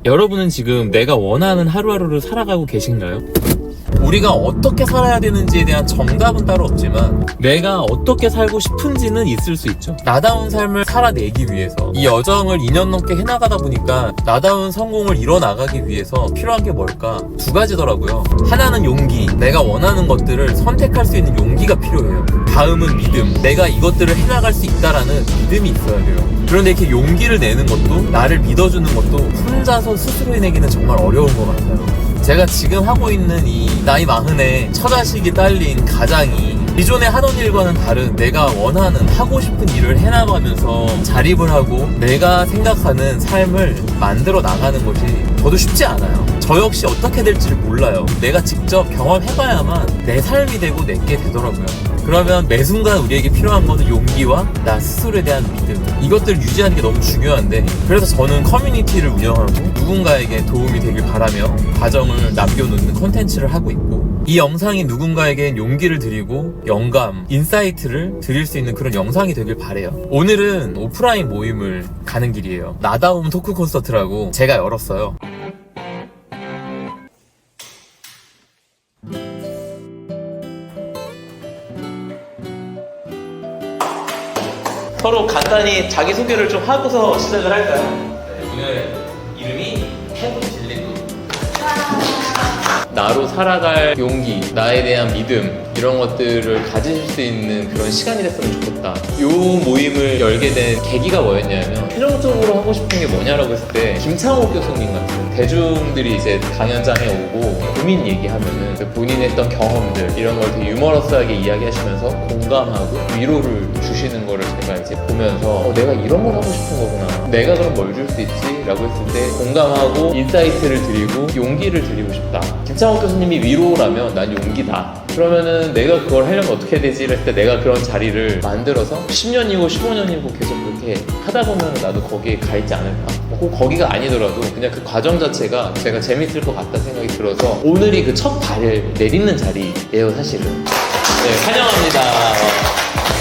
여러분은 지금 내가 원하는 하루하루를 살아가고 계신가요? 우리가 어떻게 살아야 되는지에 대한 정답은 따로 없지만 내가 어떻게 살고 싶은지는 있을 수 있죠. 나다운 삶을 살아내기 위해서 이 여정을 2년 넘게 해나가다 보니까 나다운 성공을 이뤄나가기 위해서 필요한 게 뭘까? 두 가지더라고요. 하나는 용기, 내가 원하는 것들을 선택할 수 있는 용기가 필요해요. 다음은 믿음, 내가 이것들을 해나갈 수 있다라는 믿음이 있어야 돼요. 그런데 이렇게 용기를 내는 것도, 나를 믿어주는 것도 혼자서 스스로 해내기는 정말 어려운 것 같아요. 제가 지금 하고 있는 이 나이 40에 처자식이 딸린 가장이 기존에 하던 일과는 다른 내가 원하는 하고 싶은 일을 해나가면서 자립을 하고 내가 생각하는 삶을 만들어 나가는 것이 저도 쉽지 않아요. 저 역시 어떻게 될지를 몰라요. 내가 직접 경험해봐야만 내 삶이 되고 내게 되더라고요. 그러면 매 순간 우리에게 필요한 것은 용기와 나 스스로에 대한 믿음, 이것들을 유지하는 게 너무 중요한데, 그래서 저는 커뮤니티를 운영하고 누군가에게 도움이 되길 바라며 과정을 남겨놓는 콘텐츠를 하고 있고, 이 영상이 누군가에게 용기를 드리고 영감, 인사이트를 드릴 수 있는 그런 영상이 되길 바래요. 오늘은 오프라인 모임을 가는 길이에요. 나다움 토크 콘서트라고 제가 열었어요. 서로 간단히 자기소개를 좀 하고서 시작을 할까요? 네, 오늘 이름이 해븐 딜리굿. 나로 살아갈 용기, 나에 대한 믿음, 이런 것들을 가지실 수 있는 그런 시간이 됐으면 좋겠다. 이 모임을 열게 된 계기가 뭐였냐면, 최종적으로 하고 싶은 게 뭐냐라고 했을 때 김창호 교수님 같은 대중들이 이제 강연장에 오고 고민 얘기하면은 본인이 했던 경험들, 이런 걸 되게 유머러스하게 이야기하시면서 공감하고 위로를 주시는 거를 제가 이제 보면서 내가 이런 걸 하고 싶은 거구나, 내가 그럼 뭘 줄 수 있지? 라고 했을 때 공감하고 인사이트를 드리고 용기를 드리고 싶다. 김창호 교수님이 위로라면 난 용기다. 그러면은 내가 그걸 하려면 어떻게 해야 되지? 이랬을 때 내가 그런 자리를 만들어서 10년이고 15년이고 계속 그렇게 하다 보면 나도 거기에 가 있지 않을까? 꼭 거기가 아니더라도 그냥 그 과정 자체가 제가 재밌을 것 같다는 생각이 들어서 오늘이 그 첫 발을 내딛는 자리예요, 사실은. 네, 환영합니다.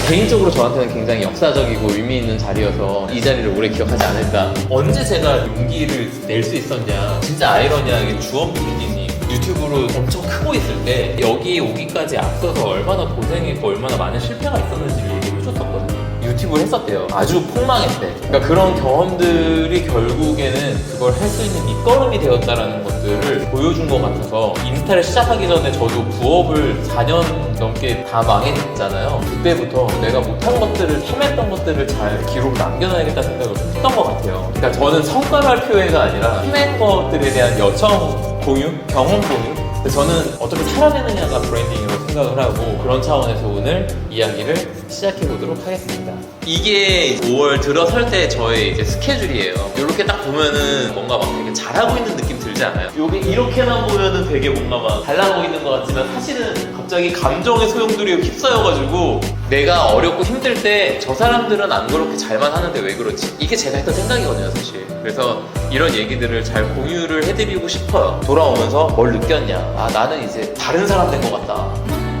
개인적으로 저한테는 굉장히 역사적이고 의미 있는 자리여서 이 자리를 오래 기억하지 않을까. 언제 제가 용기를 낼 수 있었냐, 진짜 아이러니하게 주원빈 PD님 유튜브로 엄청 크고 있을 때 여기 오기까지 앞서서 얼마나 고생했고 얼마나 많은 실패가 있었는지를 얘기해 주셨었거든요. 유튜브를 했었대요. 아주 폭망했대. 그러니까 그런 경험들이 결국에는 그걸 할 수 있는 밑거름이 되었다라는 것들을 보여준 것 같아서, 인스타를 시작하기 전에 저도 부업을 4년 넘게 다 망했잖아요. 그때부터 내가 못한 것들을, 헤맸던 것들을 잘 기록 남겨놔야겠다 생각을 했던 것 같아요. 그러니까 저는 성과 발표회가 아니라 헤맨 것들에 대한 여청 공유, 경험 공유. 저는 어떻게 살아내느냐가 브랜딩이라고 생각을 하고, 그런 차원에서 오늘 이야기를 시작해 보도록 하겠습니다. 이게 5월 들어설 때 저의 이제 스케줄이에요. 이렇게 딱 보면은 뭔가 막 되게 잘하고 있는 느낌 들지 않아요? 요게 이렇게만 보면은 되게 뭔가 막 잘나가고 있는 것 같지만, 사실은 갑자기 감정의 소용돌이에 휩싸여가지고 내가 어렵고 힘들 때 저 사람들은 안 그렇게 잘만 하는데 왜 그렇지? 이게 제가 했던 생각이거든요, 사실. 그래서 이런 얘기들을 잘 공유를 해드리고 싶어요. 돌아오면서 뭘 느꼈냐? 아, 나는 이제 다른 사람 된 것 같다.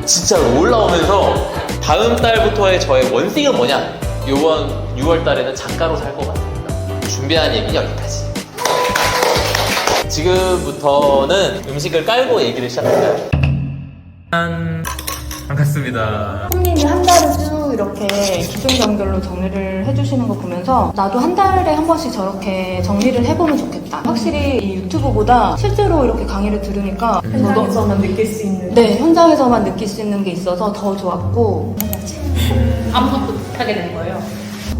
진짜로 올라오면서 다음 달부터의 저의 원칙은 뭐냐? 이번 6월 달에는 작가로 살 것 같습니다. 준비한 얘기는 여기까지. 지금부터는 음식을 깔고 얘기를 시작할까요? 반갑습니다. 손님이 한 달을 쭉 이렇게 기승전결로 정리를 해주시는 거 보면서 나도 한 달에 한 번씩 저렇게 정리를 해보면 좋겠다. 확실히 이 유튜브보다 실제로 이렇게 강의를 들으니까 현장에서만 느낄 수 있는. 네, 현장에서만 느낄 수 있는 게 있어서 더 좋았고. 아무것도 못하게 된 거예요.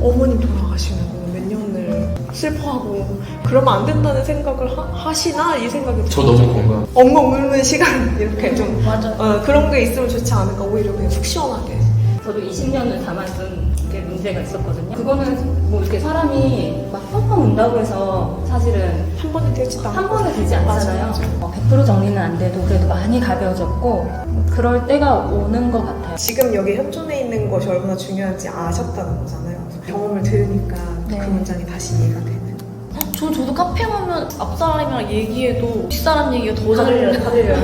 어머님 돌아가시면 몇 년을 슬퍼하고 그러면 안 된다는 생각을 하시나 이 생각이 저 너무 공감. 엉엉 울는 시간 이렇게 좀 맞아요. 그런 게 있으면 좋지 않을까. 오히려 그냥 속 시원하게. 저도 20년을 담아둔 게 문제가 있었거든요. 그거는 뭐 이렇게 사람이 막 펑펑 운다고 해서 사실은 한 번에 되지도 않고 한 번에 되지 않잖아요. 100% 정리는 안 돼도 그래도 많이 가벼워졌고 그럴 때가 오는 것 같아요. 지금 여기 현존에 있는 것이 얼마나 중요한지 아셨다는 거잖아요. 경험을 들으니까 네. 그 문장이 다시 이해가 되는. 저도 카페 가면 앞사람이랑 얘기해도 뒷사람 얘기가 더 잘 다들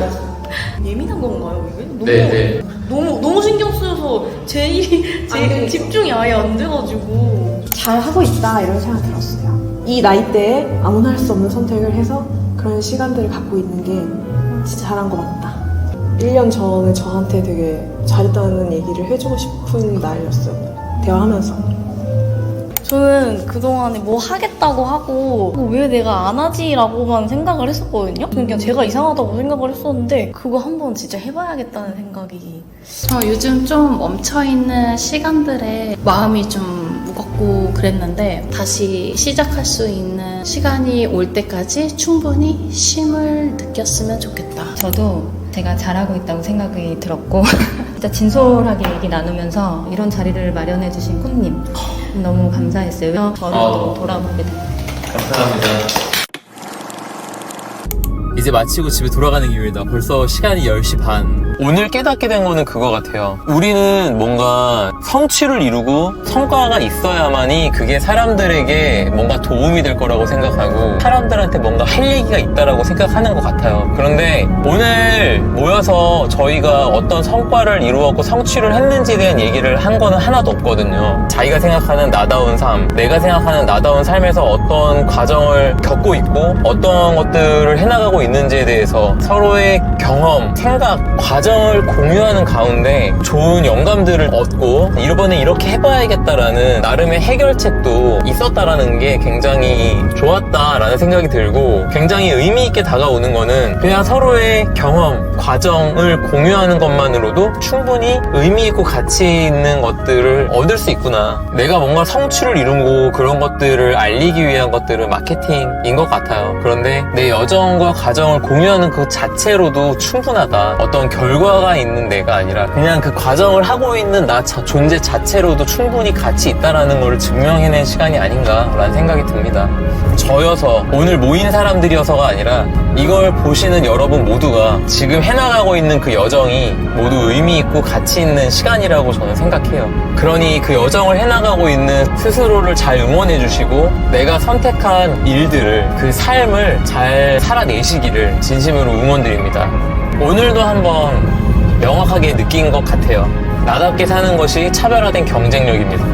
예민한 건가요, 이게? 너무, 네. 너무 신경 쓰여서 제 일이, 안 되니까. 집중이 아예 안 돼가지고. 잘 하고 있다 이런 생각 들었어요. 이 나이대에 아무나 할 수 없는 선택을 해서 그런 시간들을 갖고 있는 게 진짜 잘한 것 같다. 1년 전에 저한테 되게 잘했다는 얘기를 해주고 싶은 날이었어요. 대화하면서. 저는 그동안에 뭐 하겠다고 하고 왜 내가 안 하지? 라고만 생각을 했었거든요. 그냥 제가 이상하다고 생각을 했었는데 그거 한번 진짜 해봐야겠다는 생각이. 저 요즘 좀 멈춰있는 시간들에 마음이 좀 무겁고 그랬는데 다시 시작할 수 있는 시간이 올 때까지 충분히 쉼을 느꼈으면 좋겠다. 저도 제가 잘하고 있다고 생각이 들었고 진짜 진솔하게 얘기 나누면서 이런 자리를 마련해 주신 꿈님 너무 감사했어요. 저를 또 돌아보게 됐어요. 감사합니다. 이제 마치고 집에 돌아가는 길이다. 벌써 시간이 10시 반. 오늘 깨닫게 된 거는 그거 같아요. 우리는 뭔가 성취를 이루고 성과가 있어야만이 그게 사람들에게 뭔가 도움이 될 거라고 생각하고 사람들한테 뭔가 할 얘기가 있다라고 생각하는 것 같아요. 그런데 오늘 모여서 저희가 어떤 성과를 이루었고 성취를 했는지에 대한 얘기를 한 거는 하나도 없거든요. 자기가 생각하는 나다운 삶, 내가 생각하는 나다운 삶에서 어떤 과정을 겪고 있고 어떤 것들을 해나가고 있는지에 대해서 서로의 경험, 생각, 과정을 공유하는 가운데 좋은 영감들을 얻고 이번에 이렇게 해봐야겠다라는 나름의 해결책도 있었다라는 게 굉장히 좋았다라는 생각이 들고 굉장히 의미 있게 다가오는 거는 그냥 서로의 경험, 과정을 공유하는 것만으로도 충분히 의미 있고 가치 있는 것들을 얻을 수 있구나. 내가 뭔가 성취를 이루고 그런 것들을 알리기 위한 것들은 마케팅인 것 같아요. 그런데 내 여정과 과정을 공유하는 그 자체로도 충분하다. 어떤 결과가 있는 내가 아니라 그냥 그 과정을 하고 있는 나 존재 자체로도 충분히 가치 있다라는 걸 증명해낸 시간이 아닌가라는 생각이 듭니다. 저여서 오늘 모인 사람들이어서가 아니라 이걸 보시는 여러분 모두가 지금 해나가고 있는 그 여정이 모두 의미 있고 가치 있는 시간이라고 저는 생각해요. 그러니 그 여정을 해나가고 있는 스스로를 잘 응원해 주시고 내가 선택한 일들을 그 삶을 잘 살아내시기를 진심으로 응원드립니다. 오늘도 한번 명확하게 느낀 것 같아요. 나답게 사는 것이 차별화된 경쟁력입니다.